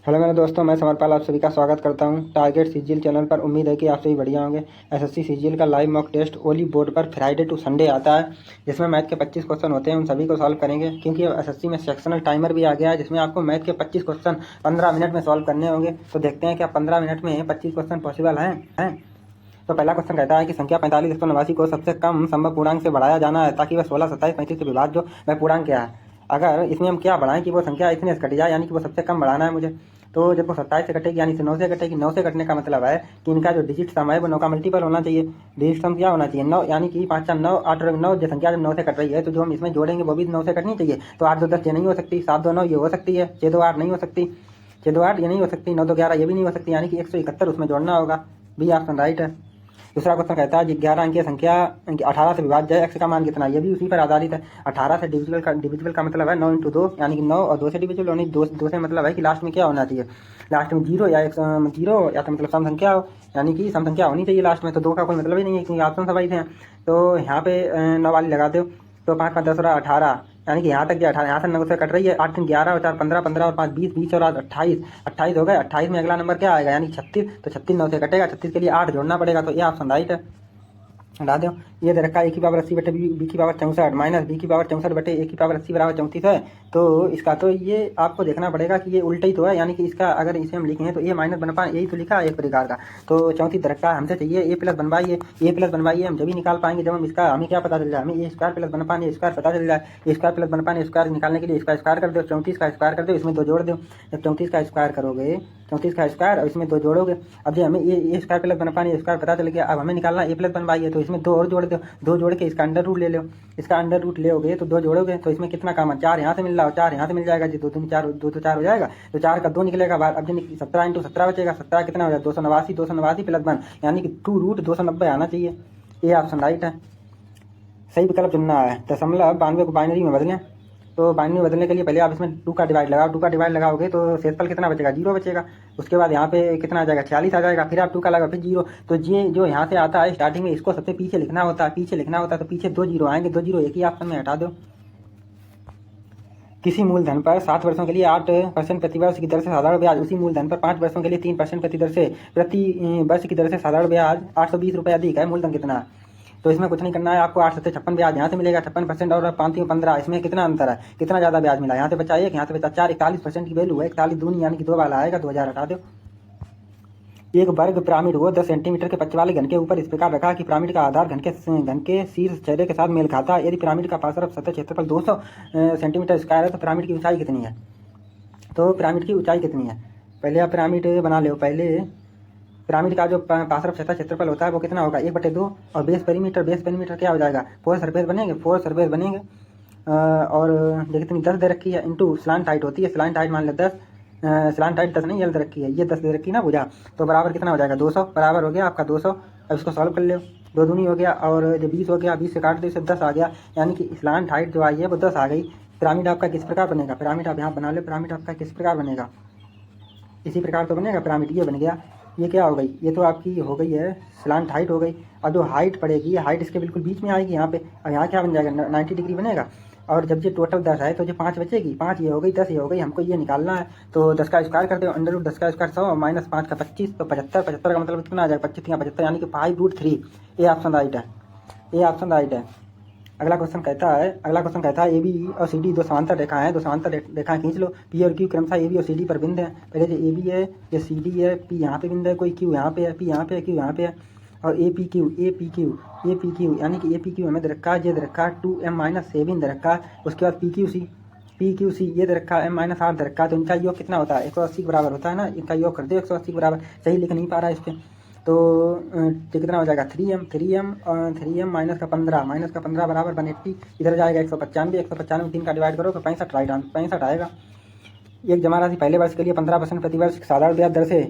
Hello मेरे दोस्तों, मैं समरपाल आप सभी का स्वागत करता हूं टारगेट सीजीएल चैनल पर। उम्मीद है कि आप सभी बढ़िया होंगे। एसएससी सीजीएल का लाइव मॉक टेस्ट ओली बोर्ड पर फ्राइडे टू संडे आता है, जिसमें मैथ के 25 क्वेश्चन होते हैं। उन सभी को सॉल्व करेंगे, क्योंकि अब एसएससी में सेक्शनल टाइमर भी आ गया है, जिसमें आपको मैथ के 25 क्वेश्चन 15 मिनट में सॉल्व करने होंगे। तो देखते हैं क्या 15 मिनट में 25 क्वेश्चन पॉसिबल हैं। तो पहला क्वेश्चन कहता है कि संख्या 45 को सबसे कम संभव पूर्णांक से बढ़ाया जाना है ताकि वह 16, 27, 35 से विभाज्य जो वह पूर्णांक क्या है। अगर इसमें हम क्या बढ़ाएं कि वो संख्या इतने से कट जाए, यानी कि वो सबसे कम बढ़ाना है मुझे। तो जब वो 27 से कटेगी यानी से 9 से कटेगी। 9 से कटने का मतलब है कि इनका जो डिजिट सम है वो 9 का मल्टीपल होना चाहिए। डिजिट सम क्या होना चाहिए? 9, यानी कि 5 4 9 8 और 9। जो संख्या जब 9 से कट रही है तो जो हम इसमें जोड़ेंगे वो भी 9 से कटनी चाहिए। तो 8 2 10 ये नहीं हो सकती, 7 2 9 ये हो सकती है, 6 2 8 नहीं हो सकती, 6 2 8 ये नहीं हो सकती, 9 2 11 ये भी नहीं हो सकती, यानी कि 171 उसमें जोड़ना होगा। बी ऑप्शन राइट है। दूसरा क्वेश्चन कहता है कि 11 अंकीय संख्या 18 से विभाज्य है, एक्स का मान कितना? ये भी उसी पर आधारित है। 18 से डिविजिबल का मतलब है 9 × 2, यानी कि 9, और 2 से डिविजिबल होनी। 2 से मतलब है कि लास्ट में क्या होना चाहिए? लास्ट में जीरो या जीरो, या तो मतलब सम संख्या हो, यानी कि सम संख्या होनी चाहिए लास्ट में। तो 2 का कोई मतलब ही नहीं है, क्योंकि ऑप्शन सवाइस हैं। तो यहाँ पे 9 वाली लगाते हो तो 5 5 10 और 18, यानी कि यहाँ तक जो 18, यहाँ से 9 से कट रही है। 8 3 11 और 4 15, 15 और 5 20, 20 और 8 28, 28 हो गए। 28 में अगला नंबर क्या आएगा? यानी 36। तो 36 9 से कटेगा, 36 के लिए 8 जोड़ना पड़ेगा। तो ये ऑप्शन राइट है, हटा दो। ये दे रखा है a/80 बटे b/64 माइनस b/64 बटे a/80 बराबर 34 है। तो इसका तो ये आपको देखना पड़ेगा कि ये उल्टा ही तो है, यानी कि इसका अगर इसे हम लिखें तो a माइनस बन पाए, यही तो लिखा है एक प्रकार का। तो 34 दे रखा है, हमसे चाहिए a प्लस बनवाइए। a प्लस बनवाइए हम जब ही निकाल पाएंगे जब हम इसका, हमें क्या पता चल जाए, हमें a स्क्वायर प्लस बन पाए स्क्वायर पता चल जाए। a स्क्वायर प्लस बन पाए स्क्वायर निकालने के लिए इसका स्क्वायर कर दो, 34 का स्क्वायर कर दो, इसमें 2 जोड़ दो। जब 34 का स्क्वायर करोगे, 34 का स्क्वायर और इसमें 2 जोड़ोगे। अब जो हमें ये स्क्वायर प्लस बन पाए स्क्वायर पता चल गया, अब हमें निकालना a प्लस बनवाइए। तो इसमें 2 और जोड़ दो, 2 जोड़ के इसका अंडर रूट ले लो। इसका अंडर रूट लोगे तो 2 जोड़ोगे तो इसमें कितना काम है? 4 यहाँ से मिल रहा हो, 4 यहाँ से मिल जाएगा जी। 2 2 4, 2 तो 4 हो जाएगा। तो 4 का 2 निकलेगा बाहर। अब जो 17 × 17 बचेगा, 17 कितना हो जाएगा? 289, 289 प्लस 1, यानी कि 2√290 आना चाहिए। ये ऑप्शन राइट है, सही विकल्प चुनना है। 92 को बाइनरी में बदलें। तो बाइनरी में बदलने के लिए पहले आप इसमें 2 का डिवाइड लगाओ। 2 का डिवाइड लगाओगे तो शेषफल कितना बचेगा? 0 बचेगा। उसके बाद यहाँ पे कितना आ जाएगा? 46 आ जाएगा। फिर आप 2 का लगाओ, फिर 0। तो ये जो यहाँ से आता है स्टार्टिंग में, इसको सबसे पीछे लिखना होता है। पीछे लिखना होता है तो पीछे 2 जीरो आएंगे, 2 जीरो एक ही ऑप्शन में हटा दो। किसी मूलधन पर 7 वर्षों के लिए 8% प्रतिवर्ष की दर से साधारण ब्याज, उसी मूलधन पर 5 वर्षों के लिए 3% प्रति वर्ष की दर से साधारण ब्याज 820 रुपये अधिक है। मूलधन कितना है? तो इसमें कुछ नहीं करना है आपको। 8 7 56 ब्याज यहाँ से मिलेगा 56%, और 5 3 15, इसमें कितना अंतर है? कितना ज़्यादा ब्याज मिला? यहाँ से बचा 1, यहाँ से बचा 4, 41% की वैल्यू है। 41 दूनी यानी कि 2 वाला आएगा, 2000 हटा दो। एक वर्ग पिरामिड को 10 सेंटीमीटर के पक्ष वाले घन के ऊपर इस प्रकार रखा कि पिरामिड का आधार घन के शीर्ष चेहरे के साथ मेल खाता है। यदि पिरामिड का पार्श्व सतह क्षेत्रफल 200 सेंटीमीटर स्क्वायर है तो पिरामिड की ऊंचाई कितनी है? तो पिरामिड की ऊंचाई कितनी है? पहले आप पिरामिड बना लो। पहले पिरामिड का जो पार्श्व सतह क्षेत्रफल होता है वो कितना होगा? 1/2, और बेस पेरीमीटर क्या हो जाएगा? 4 सरफेस बनेंगे। और जो कितनी 10 दे रखी है, इंटू स्लांट हाइट होती है। स्लांट हाइट मान लो 10, स्लांट हाइट 10 नहीं, एल दे रखी है, ये 10 दे रखी है ना भुजा। तो बराबर कितना हो जाएगा? 200 बराबर हो गया आपका 200। अब इसको सॉल्व कर लो। 2 दूनी हो गया, और जो 20 हो गया, 20 से काट दो, इससे 10 आ गया, यानी कि स्लांट हाइट जो आई है वो 10 आ गई। पिरामिड आपका किस प्रकार बनेगा? पिरामिड आप यहाँ बना लो। पिरामिड आपका किस प्रकार बनेगा? इसी प्रकार तो बनेगा पिरामिड। ये बन गया। ये क्या हो गई? ये तो आपकी हो गई है स्लांट हाइट हो गई। और जो हाइट पड़ेगी, हाइट इसके बिल्कुल बीच में आएगी यहाँ पे। और यहाँ क्या बन जाएगा? 90 डिग्री बनेगा। और जब ये टोटल 10 है तो जो 5 बचेगी, 5 ये हो गई, 10 ये हो गई। हमको ये निकालना है। तो 10 का स्क्वायर करते हो, अंडर रूट 10 का स्क्वायर 100 माइनस 5 का 25, तो 75। 75 का मतलब कितना आ जाएगा? 25 या 75, यानी कि 5√3। ये ऑप्शन राइट है, ये ऑप्शन राइट है। अगला क्वेश्चन कहता है ए बी और सी डी 2 समांतर रेखा है। 2 समांतर रेखाएं खींच लो। पी और क्यू क्रमशः ए बी और सी डी पर बिंदु है। पहले जो ए बी है, ये सी डी है, पी यहाँ पे बिंदु है, कोई क्यू यहाँ पे है, पी यहाँ पे है, क्यू यहाँ पे है, और ए पी क्यू यानी कि ए पी क्यू हमें दे रखा है, ये दे रखा है 2m-7 दे रखा है। उसके बाद पी क्यू सी ये दे रखा है m-8 दे रखा है। तो इनका योग कितना होता है? 180 के बराबर होता है ना। इनका योग कर दो 180 के बराबर। सही लिख नहीं पा रहा है इस पर। तो ये कितना हो जाएगा? 3m माइनस का 15 बराबर 180। इधर जाएगा 195, 195 3 का डिवाइड करो तो 65 राइट आंसर 65 आएगा। एक जमा राशि पहले वर्ष के लिए 15% प्रतिवर्ष साधारण ब्याज दर से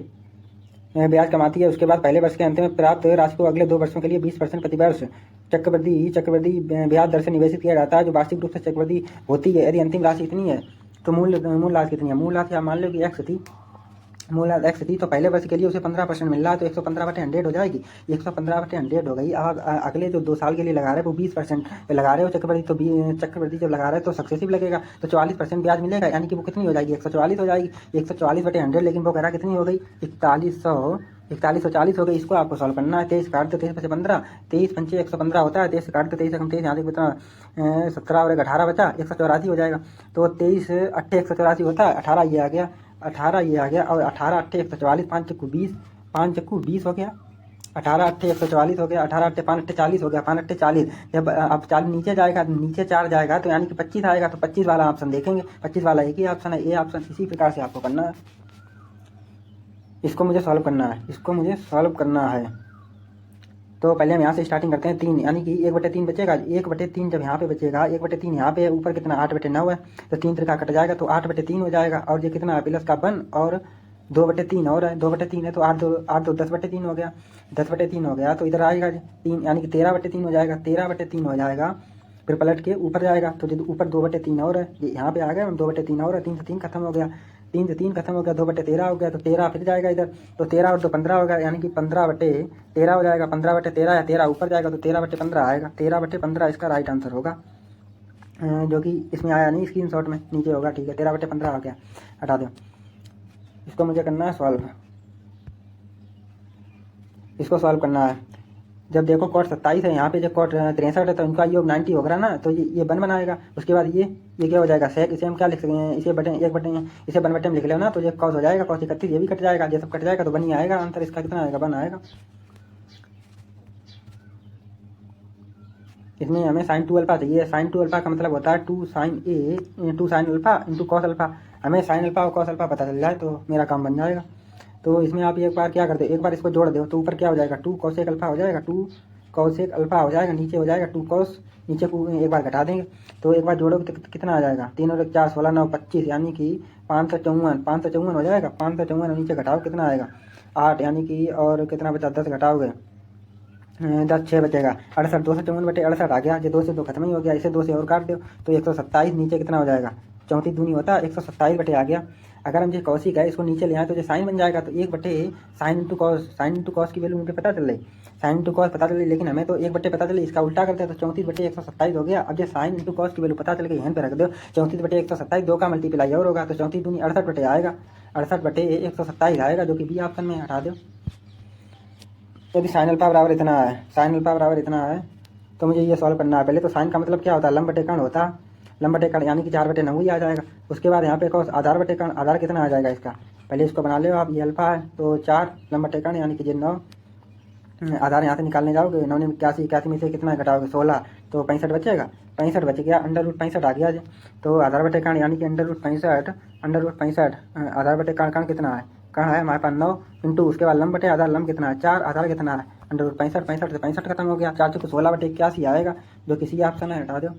ब्याज कमाती है। उसके बाद पहले वर्ष के अंत में प्राप्त राशि को अगले 2 वर्षों के लिए 20% प्रतिवर्ष चक्रवृद्धि ब्याज दर से निवेशित किया जाता है, जो वार्षिक रूप से चक्रवृद्धि होती है। यदि अंतिम राशि इतनी है तो मूल राशि कितनी है? मूल राशि आप मान लो कि x थी, मूलधन एक्स थी तो पहले वर्ष के लिए उसे 15% मिल रहा है, तो 115/100 हो जाएगी। 115/100 हो गई। अब अगले जो 2 साल के लिए लगा रहे हैं वो 20% पे लगा रहे हो चक्रवृद्धि, तो चक्रवृद्धि जब लगा रहे हैं तो सक्सेसिव लगेगा, तो 44% ब्याज मिलेगा, यानी कि वो कितनी हो जाएगी, 144 हो जाएगी। 144/100, लेकिन वो कह रहा कितनी हो गई, 4140 हो गई। इसको आपको सॉल्व करना है। 23 काट दो, 23 पचे 15, 23 पंचे 115 होता है। 23 काट दो, 23 एकम 23, यहाँ कितना 17 और 18 बचा, 184 हो जाएगा। तो 23 अट्ठे 184 होता है, 18 ये आ गया, 18 ये आ गया, और 18 अट्ठे 144, 5 चक्कू 20, 5 चक्कू 20 हो गया। 18 अट्ठे 144 हो गया, 18 अट्ठे 5 अट्ठे 40 हो गया, 5 अट्ठे 40। जब अब 40 नीचे जाएगा, नीचे 4 जाएगा तो यानी कि 25 आएगा, तो 25 वाला ऑप्शन देखेंगे। 25 वाला एक ही ऑप्शन है, ए ऑप्शन। इसी प्रकार से आपको करना है। इसको मुझे सॉल्व करना है, इसको मुझे सॉल्व करना है। तो पहले हम यहाँ से स्टार्टिंग करते हैं। 3 यानी कि 1/3 बचेगा। 1/3 जब यहाँ पे बचेगा, 1/3 यहाँ पे ऊपर कितना 8/9 है, तो 3 त्रिका कट जाएगा, तो 8/3 हो जाएगा। और ये कितना है प्लस का 1 और 2/3 और है, 2/3 है, तो 8 2 10/3 हो गया। 10/3 हो गया तो इधर आएगा 3, यानी कि 13/3 हो जाएगा। 13/3 हो जाएगा, फिर पलट के ऊपर जाएगा, तो जो ऊपर 2/3 और है, ये यहाँ पे आ गया 2/3 और है। 3 से 3 खत्म हो गया, 3 से 3 खत्म हो गया, 2/13 हो गया, तो 13 फिर जाएगा इधर, तो 13 और 2 15 हो गया, यानी कि 15/13 हो जाएगा। 15/13 या 13 ऊपर जाएगा, तो 13/15 आएगा। 13/15 इसका राइट आंसर होगा, जो कि इसमें आया नहीं, स्क्रीनशॉट में नीचे होगा। ठीक है, 13/15 हो गया, हटा दो। इसको मुझे करना है सॉल्व, इसको सॉल्व करना है। जब देखो कॉट 27 है, यहाँ पे जब कॉट 63 है, तो इनका योग 90 होगा ना, तो ये 1 बनाएगा। उसके बाद ये क्या हो जाएगा सेक, इसे हम क्या लिख सकते हैं, इसे बटे 1/, इसे 1/, लिख लो ना, तो ये कॉस हो जाएगा, कॉस 31, ये भी कट जाएगा, ये सब कट जाएगा, तो 1 ही आएगा आंसर। इसका कितना आएगा, 1 आएगा। इसमें हमें sin 2 अल्फा चाहिए। sin 2 अल्फा का मतलब होता है 2 sin alpha into cos alpha. हमें sin अल्फा और कॉस अल्फा पता चल जाए तो मेरा काम बन जाएगा। तो इसमें आप एक बार क्या कर दो, एक बार इसको जोड़ दो, तो ऊपर क्या हो जाएगा, 2 cos 1 अल्फा हो जाएगा, 2 cos 1 अल्फा हो जाएगा, नीचे हो जाएगा 2 cos, नीचे को एक बार घटा देंगे, तो एक बार जोड़ोगे तो कितना आ जाएगा, 3 और 4 16 9 25, यानी कि 554 हो जाएगा। 554 नीचे घटाओ कितना आएगा 8, यानी कि और कितना बचा 10 घटाओगे 10 6 बचेगा 68, 254/68 आ गया। ये 2 से 2 खत्म ही हो गया, इसे 2 से और काट दो, तो 127 नीचे कितना हो जाएगा 34 दूनी होता है 127 आ गया। अगर हम जो कौशिक है इसको नीचे ले आए तो जो साइन बन जाएगा, तो 1/sin इंटू कॉस की वैल्यू मुझे पता चल रही, साइन इंटू कॉस पता चल रही, लेकिन हमें तो 1/, पता चली, इसका उल्टा करते हैं तो 34/127 हो गया। अब जो साइन इंटू कॉस की वैल्यू पता चल गई, यहाँ पे रख दो, 34/127 2 का मल्टीप्लाई और होगा, तो 34 दूनी 68 आएगा, 68/127 आएगा, जो कि बी ऑप्शन में हटा दो। यदि साइन अल्फा बराबर इतना है, साइन अल्फा बराबर इतना है, तो मुझे ये सॉल्व करना है। पहले तो साइन का मतलब क्या होता है, लंब बटे कर्ण होता है, लंब बटे कर्ण, यानी कि 4/9 ही आ जाएगा। उसके बाद यहाँ पे कौन आधार बटे कर्ण, आधार कितना आ जाएगा इसका, पहले इसको बना लो आप, ये अल्फा है तो 4 लंब बटे कर्ण, यानी कि ये 9, आधार यहाँ से निकालने जाओगे, 9 ने 81 में से कितना घटाओगे 16, तो 65 बचेगा, 65 बच गया, √65 आ गया। तो आधार बटे कर्ण यानी कि √65 आधार बटे कर्ण कितना है, कर्ण है हमारे पास 9 इंटू, उसके बाद लंब बटे आधार, लंब कितना है 4, आधार कितना है √65, 65 से 65 खत्म हो गया, 4 चौके 16/81 आएगा, जो किसी ऑप्शन है, हटा दो।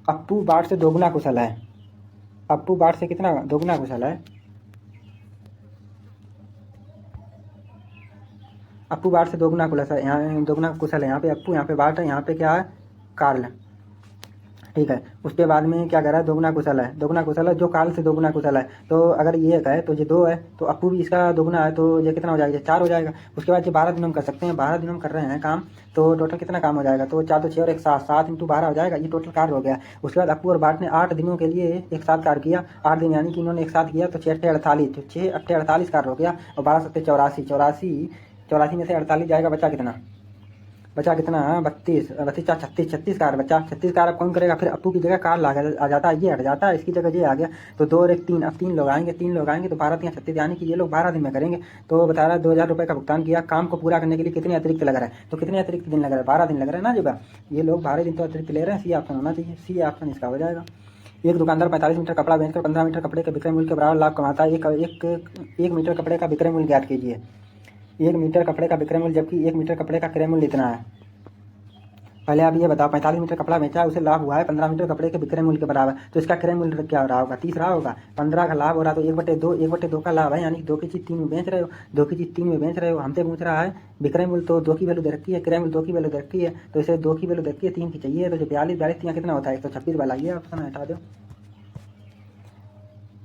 अप्पू बाट से दोगुना कुशल है, अप्पू बाट से कितना दोगुना कुशल है, अप्पू बाट से दोगुना कुशल है, यहाँ दोगुना कुशल है, यहाँ पे अप्पू, यहाँ पे बाट है, यहाँ पे क्या है कार्ल, ठीक है। उसके बाद में क्या कर रहा है, दोगुना कुशल है, दोगुना कुशल है, जो कार्ल से दोगुना कुशल है, तो अगर ये एक है तो ये 2 है, तो अप्पू भी इसका दोगुना है, तो ये कितना हो जाएगा, 4 हो जाएगा। उसके बाद ये 12 दिन हम कर सकते हैं, 12 दिन हम कर रहे हैं काम, तो टोटल कितना काम हो जाएगा, तो 4 तो 6 और 1 7, 7 इंटू 12 हो जाएगा, ये टोटल कार्य हो गया। उसके बाद अप्पू और बाट ने 8 दिनों के लिए एक साथ कार्य किया, 8 दिन यानी कि इन्होंने एक साथ किया, तो 6 8 48, तो 6 8 48 कार्य हो गया, और 12 7 84 में से 48 जाएगा, बचा कितना, बचा कितना 32 32 4 36, 36 कार बचा, 36 कार अब कौन करेगा, फिर अप्पू की जगह कार आ जाता है, ये हट जाता है, इसकी जगह ये आ गया, तो 2 और 1 3, अब 3 लोग आएंगे, 3 लोग आएंगे, तो 12 3 36, यानी कि ये लोग 12 दिन में करेंगे। तो बता रहा है 2000 रुपये का भुगतान किया, काम को पूरा करने के लिए कितने अतिरिक्त लग रहा है, तो कितने अतिरिक्त दिन लग रहा है, 12 दिन लग रहा है ना, जब ये लोग 12 दिन तो अतिरिक्त ले रहे हैं, सी ऑप्शन होना चाहिए, सी ऑप्शन इसका हो जाएगा। एक दुकानदार 45 मीटर कपड़ा बेचकर 15 मीटर कपड़े के विक्रय मूल्य के बराबर लाभ कमाता है। एक मीटर कपड़े का विक्रय मूल्य ज्ञात कीजिए। 1 मीटर कपड़े का विक्रय मूल्य, जबकि 1 मीटर कपड़े का क्रय मूल्य इतना है। पहले आप ये बताओ, 45 मीटर कपड़ा बेचा है, उसे लाभ हुआ है 15 मीटर कपड़े के विक्रय मूल्य के बराबर, तो इसका क्रय मूल्य क्या रहा होगा, 30 रहा होगा। 15 का लाभ हो रहा, तो 1/2 का लाभ है, यानी कि 2 की चीज़ 3 में बेच रहे हो, 2 की चीज़ 3 में बेच रहे हो। हमसे पूछ रहा है विक्रय मूल्य, तो 2 की वैल्यू दे रखी है, क्रय मूल्य 2 की वैल्यू दे रखी है, तो इसे 2 की वैल्यू दे रखी है, 3 की चाहिए, तो जो 42 42 कितना होता है 126 वाला, ये ऑप्शन हटा दो।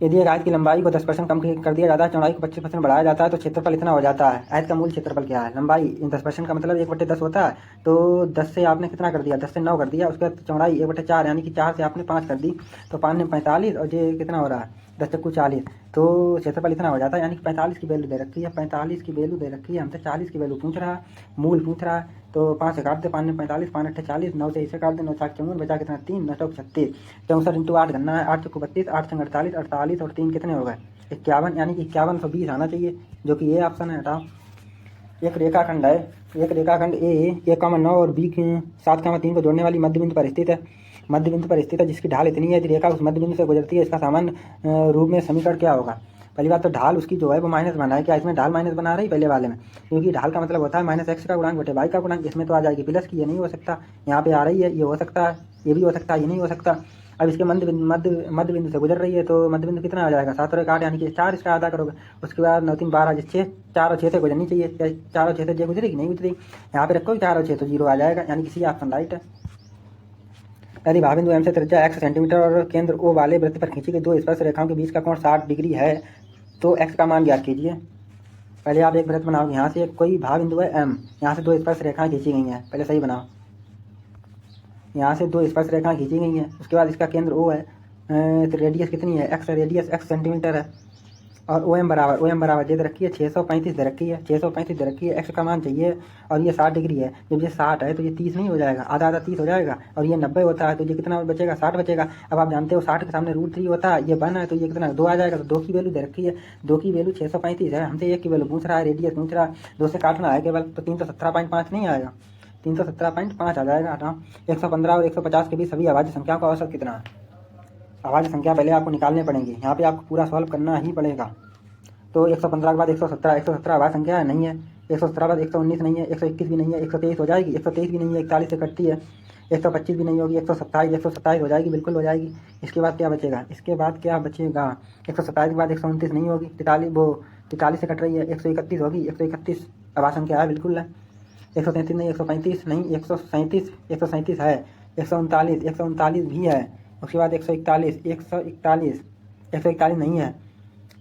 यदि एक आयत की लंबाई को 10% कम कर दिया जाता है, चौड़ाई को 25% बढ़ाया जाता है तो क्षेत्रफल इतना हो जाता है। आयत का मूल क्षेत्रफल क्या है? लंबाई 10% का मतलब 1/10 होता है, तो 10 से आपने कितना कर दिया, 10 से 9 कर दिया। उसके बाद चौड़ाई 1/4 यानी कि 4 से आपने 5 कर दी, तो 5 ने 45 और ये कितना हो रहा है 10 चक्कू 40, तो क्षेत्रफल इतना हो जाता है। यानी कि 45 की वैल्यू दे रखी है, 45 की वैल्यू दे रखी है, हमसे 40 की वैल्यू पूछ रहा है, मूल पूछ रहा है। तो 5 से काट दे, 5 ने 45, 5 8 40, 9 से इसे काट दे, 9 4 54, बचा कितना 3, 9 चौक 36, 64 इंटू 8 करना है, 8 चौको 32, 8 छंग 48, 48 और 3 कितने हो गए 51, यानी कि 5120 आना चाहिए, जो कि ये ऑप्शन है। हटाओ। एक रेखाखंड है, एक रेखाखंड ए 1,9 और बी 7,3 को जोड़ने वाली मध्य बिंदु पर स्थित है, मध्य बिंदु पर स्थित है, जिसकी ढाल इतनी है, यदि रेखा उस मध्य बिंदु से गुजरती है, इसका सामान्य रूप में समीकरण क्या होगा? पहली बात तो ढाल उसकी जो है वो माइनस बना है, क्या इसमें ढाल माइनस बना रही पहले वाले में? क्योंकि ढाल का मतलब होता है माइनस एक्स का गुणांक बटे वाई का गुणांक, इसमें तो आ जाएगी प्लस की, ये नहीं हो सकता, यहाँ पे आ रही है, ये हो सकता है, ये भी हो सकता है, ये नहीं हो सकता। अब इसके मध्य बिंदु से गुजर रही है, तो मध्य बिंदु कितना आ जाएगा 7 और 8 यानी कि 4 इसका आधा करोगे। उसके बाद 9 3 12 6, 4 और 6 से गुजरनी चाहिए, 4 और 6 से गुजरेगी नहीं गुजरेगी, यहाँ पे रखो 4 और 6 तो 0 आ जाएगा, यानी कि सी ऑप्शन राइट है। यदि भाविंदु एम से त्रिज्या x सेंटीमीटर और केंद्र O वाले वृत्त पर खींची गई दो स्पर्श रेखाओं के बीच का कोण 60 डिग्री है, तो x का मान ज्ञात कीजिए। पहले आप एक वृत्त बनाओगे, यहाँ से कोई भाविंदु है m, यहाँ से दो स्पर्श रेखाएं खींची गई हैं, पहले सही बनाओ, यहाँ से दो स्पर्श रेखाएं खींची गई हैं, उसके बाद इसका केंद्र O है, तो रेडियस कितनी है x, रेडियस x सेंटीमीटर है, और ओ एम बराबर दे रखी है 635 दे रखी है, 635 दे रखी है, एक्स का मान चाहिए, और ये 60 डिग्री है, जब ये 60 है तो ये 30 नहीं हो जाएगा, आधा आधा 30 हो जाएगा, और ये 90 होता है तो ये कितना बचेगा 60 बचेगा। अब आप जानते हो 60 के सामने √3 होता है, ये 1 है तो ये कितना 2 आ जाएगा, तो 2 की वैल्यू दे रखी है, 2 की वैल्यू 635 है, हमसे 1 की वैल्यू पूछ रहा है, रेडियस पूछ रहा है, 2 से काटना है केवल, तो 317.5 नहीं आएगा, 317.5 आ जाएगा। हटाओ। 115 और 150 के बीच सभी अभाज्य संख्याओं का औसत कितना है? अभाज्य संख्या पहले आपको निकालने पड़ेंगी, यहाँ पे आपको पूरा सॉल्व करना ही पड़ेगा। तो 115 के बाद 117, 117 अभाज्य संख्या है नहीं है, 117 बाद 119 नहीं है, 121 भी नहीं है, 123 हो जाएगी, 123 भी नहीं है, 41 से कटती है, 125 भी नहीं होगी, 127 हो जाएगी, बिल्कुल हो जाएगी। इसके बाद क्या बचेगा? इसके बाद क्या बचेगा? 127 के बाद 129 नहीं होगी, 43 से कट रही है, 131 होगी, 131 अभाज्य संख्या है, बिल्कुल है। 133 नहीं, 135 नहीं, 137 है, 139 भी है। उसके बाद 141 नहीं है,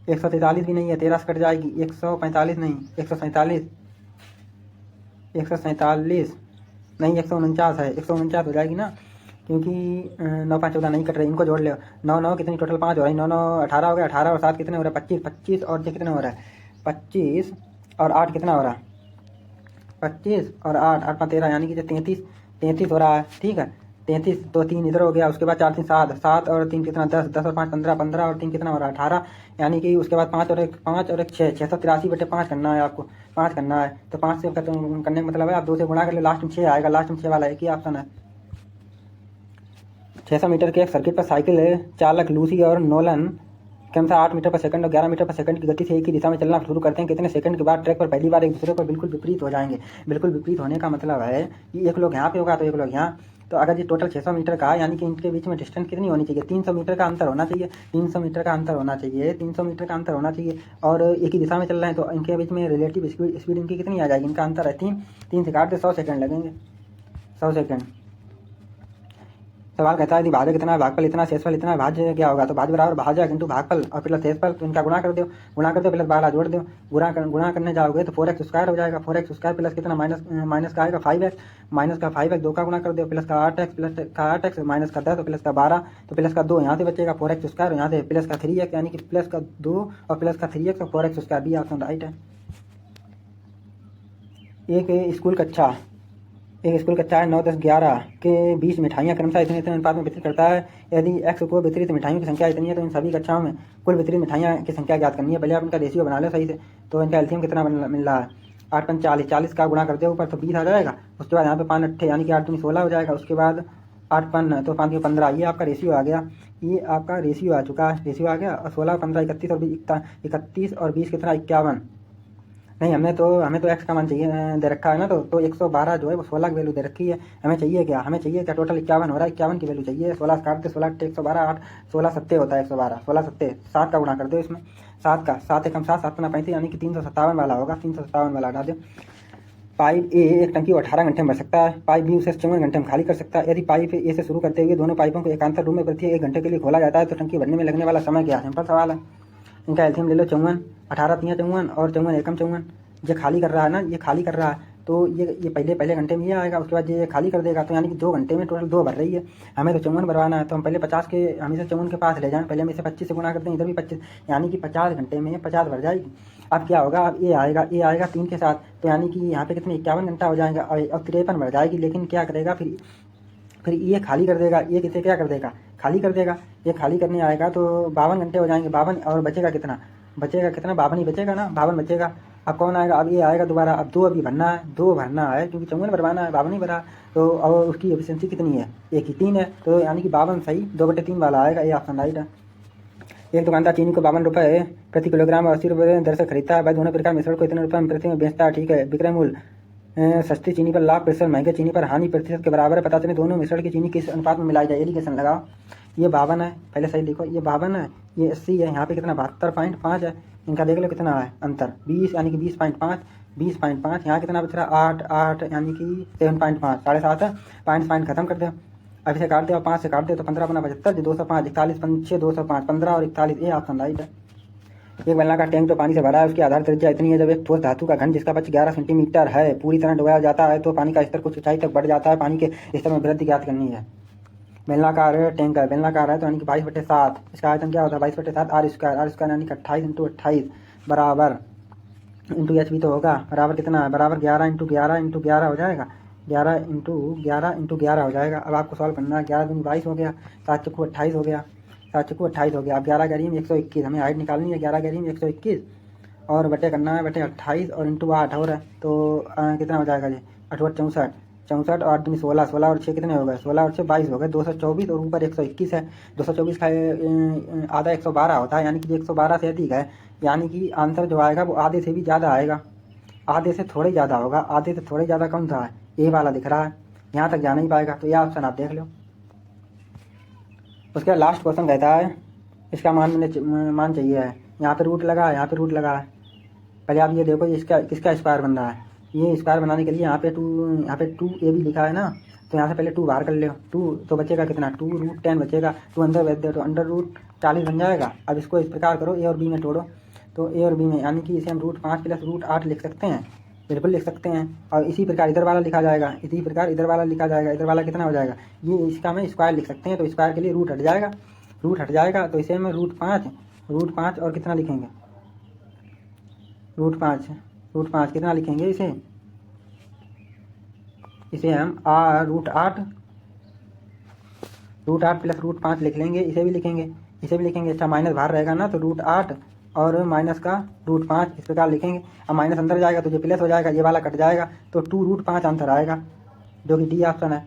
143 भी नहीं है, 13 से कट जाएगी, 145 नहीं, 147 नहीं, 149 है, 149 हो जाएगी ना, क्योंकि 9 5 14 नहीं कट रही, इनको जोड़ लो, 9 9 कितनी टोटल 5 हो रही, 9 9 18 हो गया, 18 और 7 कितने हो रहा है 25, 25 और ये कितने हो रहा है 25 और 8 कितना हो रहा है 25 और 8 8 5 13, यानी कि 33 हो रहा है, ठीक है 33, तो 3 इधर हो गया, उसके बाद 4 3 7, 7 और 3 कितना 10, 10 और 5 15, 15 और 3 कितना हो रहा है 18, यानी कि उसके बाद 5 और 1 6, 683/5 करना है आपको, 5 करना है, तो 5 से करने का मतलब है आप 2 से गुणा कर ले, लास्ट में 6 आएगा, लास्ट में 6 वाला एक ही ऑप्शन है। 600 मीटर के एक सर्किट पर साइकिल चालक लूसी और नोलन क्रमशः 8 मीटर पर सेकंड और 11 मीटर पर सेकंड की गति से एक ही दिशा में चलना शुरू करते हैं, कितने सेकंड के बाद ट्रैक पर पहली बार एक दूसरे पर बिल्कुल विपरीत हो जाएंगे? बिल्कुल विपरीत होने का मतलब है कि एक लोग यहाँ पे होगा तो एक लोग यहाँ, तो अगर ये टोटल 600 मीटर का है, यानी कि इनके बीच में डिस्टेंस कितनी होनी चाहिए? 300 मीटर का अंतर होना चाहिए, 300 मीटर का अंतर होना चाहिए, 300 मीटर का अंतर होना चाहिए, और एक ही दिशा में चल रहे हैं, तो इनके बीच में रिलेटिव स्पीड इनकी कितनी आ जाएगी? इनका अंतर है 3 से काट दे 100 सेकंड लगेंगे, 100 सेकंड। सवाल कहता है यदि भाजक इतना है, भागफल इतना, शेषफल इतना है, भाज्य क्या होगा? तो भाज्य बराबर भाजक इंटू भागफल और प्लस शेषफल, तो इनका गुणा कर दो प्लस 12 जोड़ दो, गुणा करने जाओगे तो 4x² हो जाएगा, 4x² प्लस कितना माइनस का आएगा 5x, माइनस का 5x 2 का गुणा कर दो, प्लस का 8x माइनस का 10 तो प्लस का 12, तो प्लस का 2 यहाँ से बचेगा 4x², यहाँ से प्लस का 3x, यानी कि प्लस का 2 और प्लस का 3x और 4x², बी ऑप्शन राइट है। एक स्कूल कक्षा 9 10 11 के 20 मिठाइयाँ क्रमशः इतने इतने अनुपात में वितरित करता है। यदि x को वितरित मिठाइयों की संख्या इतनी है, तो इन सभी कक्षाओं में कुल वितरित मिठाइयाँ की संख्या ज्ञात करनी है। पहले आप इनका रेशियो बना लो सही से, तो इनका एलसीएम कितना मिल रहा है 8 5 40, 40 का गुणा करते हो ऊपर तो 20 आ जाएगा, उसके बाद यहाँ पे 5 8 यानी कि 8 दूनी 16 हो जाएगा, उसके बाद 8 5 तो 5 15, ये आपका रेशियो आ गया, ये आपका रेशियो आ चुका है, रेशियो आ गया, और 16 15 31 और 20 कितना 51 नहीं, हमें तो x का मान चाहिए दे रखा है ना, तो 112 जो है वो 16 की वैल्यू दे रखी है, हमें चाहिए क्या टोटल 51 हो रहा है, 51 की वैल्यू चाहिए, 16 काट दे, 16 112 8 16 सत्ते होता है 112, 16 सत्ते 7 का गुणा कर दो इसमें, 7 का 7 1 7 7 35, यानी कि 357 वाला होगा, 357 वाला हटा दो। पाइप ए एक टंकी को 18 घंटे में भर सकता है, पाइप बी उसे 54 घंटे में खाली कर सकता है। यदि पाइप ए से शुरू करते हुए दोनों पाइपों को एकांतर रूप में प्रति 1 घंटे के लिए खोला जाता है तो टंकी भरने में लगने वाला समय क्या है? सिंपल सवाल है। इनका एल्सियम ले लो 54, 18 तियां 54 और 54 एकम 54। ये खाली कर रहा है ना, ये खाली कर रहा है तो ये पहले घंटे में ये आएगा, उसके बाद ये खाली कर देगा, तो यानी कि 2 घंटे में टोटल 2 भर रही है। हमें तो 54 भरवाना है तो हम पहले 50 के हमेशा 54 के पास ले जाएं, पहले हम इसे 25 से गुना करते हैं, इधर भी 25, यानी कि 50 घंटे में 50 भर जाएगी। अब क्या होगा, अब ये आएगा 3 के साथ, तो यानी कि यहाँ पे कितने 51 घंटा हो जाएगा और अब 53 भर जाएगी। लेकिन क्या करेगा फिर ये खाली कर देगा, ये किसे क्या कर देगा, खाली कर देगा। ये खाली करने आएगा तो 52 घंटे हो जाएंगे, 52 और बचेगा कितना, 52 ही बचेगा ना, 52 बचेगा। अब कौन आएगा, अब ये आएगा दोबारा, अब 2 अभी भरना है, 2 भरना है क्योंकि 54 भरवाना है, 52 ही भरा। तो और उसकी एफिशिएंसी कितनी है, 1 ही 3 है, तो यानी कि 52 सही, 2/3 वाला आएगा, ये ऑप्शन राइट है। एक दुकानदार चीनी को 52 रुपये प्रति किलोग्राम और 80 रुपये दर से खरीदता है, वह दोनों प्रकार मिश्रण को इतने रुपये में प्रति में बेचता है, ठीक है। विक्रय मूल्य सस्ती चीनी पर लाभ प्रतिशत, महंगे चीनी पर हानि प्रतिशत के बराबर है। पता चले दोनों मिश्रण की चीनी किस अनुपात में मिलाई जाए, एलिगेशन लगाओ। ये 52 है, पहले सही लिखो, ये 52 है, ये 80 है, यहाँ पे कितना 72.5 है। इनका देख लो कितना है अंतर, 20 यानी कि 20.5, यहाँ कितना बच रहा है 8 यानी कि 7.5, 7.5 है। पॉइंट खत्म कर दो, अब इसे काट दो, 5 से काट दो तो 15 अपना 75, 205, 41 5 205, 15 और 41, ये ऑप्शन राइट है। एक बेलनाकार टैंक जो पानी से भरा है उसकी आधार त्रिज्या इतनी है, जब एक ठोस धातु का घन जिसका पक्ष 11 सेंटीमीटर है पूरी तरह डुबाया जाता है तो पानी का स्तर कुछ ऊंचाई तक बढ़ जाता है। पानी के स्तर में वृद्धि ज्ञात करनी है। बेलनाकार टैंक है, बेलनाकार है तो यानी कि 22/7, इसका आयतन क्या होता है 22/7 R स्क्वायर यानी कि 28 × 28 बराबर इंटू एच भी तो होगा, बराबर कितना है, बराबर 11 × 11 × 11 हो जाएगा, 11 × 11 × 11 हो जाएगा। अब आपको सॉल्व करना है, 11 दूनी 22 हो गया, 7 चौको 28 हो गया, 7 चौको 28 हो गया। अब 11 गरीम 121, हमें हाइट निकालनी है, 11 गरीम 121 और बटे करना है, बटे 28 और इंटू 8 हो रहा है तो कितना हो जाएगा जी 8 64, 64 और 8 दूनी 16, 16 और 6 कितने हो गए, 16 और 6 22 हो गए, 224 और ऊपर 121 है। 224 का आधा 112 होता है, यानी कि 112 से अधिक है, यानी कि आंसर जो आएगा वो आधे से भी ज़्यादा आएगा, आधे से थोड़े ज़्यादा होगा। आधे से थोड़े ज़्यादा कौन सा है, ए वाला दिख रहा है, यहाँ तक जा नहीं पाएगा, तो यह ऑप्शन आप देख लो। उसके बाद लास्ट क्वेश्चन कहता है इसका मान चाहिए है, यहाँ पे रूट लगा है, यहाँ पे रूट लगा है। पहले आप ये देखो इसका किसका स्क्वायर बन रहा है, ये स्क्वायर बनाने के लिए यहाँ पे 2a भी लिखा है ना, तो यहाँ से पहले 2 बाहर कर लो, 2 तो बचेगा कितना 2√10 बचेगा, 2 अंदर बैठ दे तो √40 बन जाएगा। अब इसको इस प्रकार करो, ए और बी में तोड़ो, तो ए और बी में यानी कि इसे हम √5 + √8 लिख सकते हैं, बिल्कुल लिख सकते हैं। और इसी प्रकार इधर वाला लिखा जाएगा, इसी प्रकार इधर वाला लिखा जाएगा, इधर वाला कितना हो जाएगा, ये इसका में स्क्वायर लिख सकते हैं, तो स्क्वायर के लिए रूट हट जाएगा, तो इसे में √5 और कितना लिखेंगे √5 कितना लिखेंगे इसे हम √8 + √5 लिख लेंगे, इसे भी लिखेंगे। अच्छा माइनस बाहर रहेगा ना, तो √8 और माइनस का √5 इस प्रकार लिखेंगे। अब माइनस अंदर जाएगा तो ये प्लस हो जाएगा, ये वाला कट जाएगा, तो 2√5 आंसर आएगा, जो कि डी ऑप्शन है।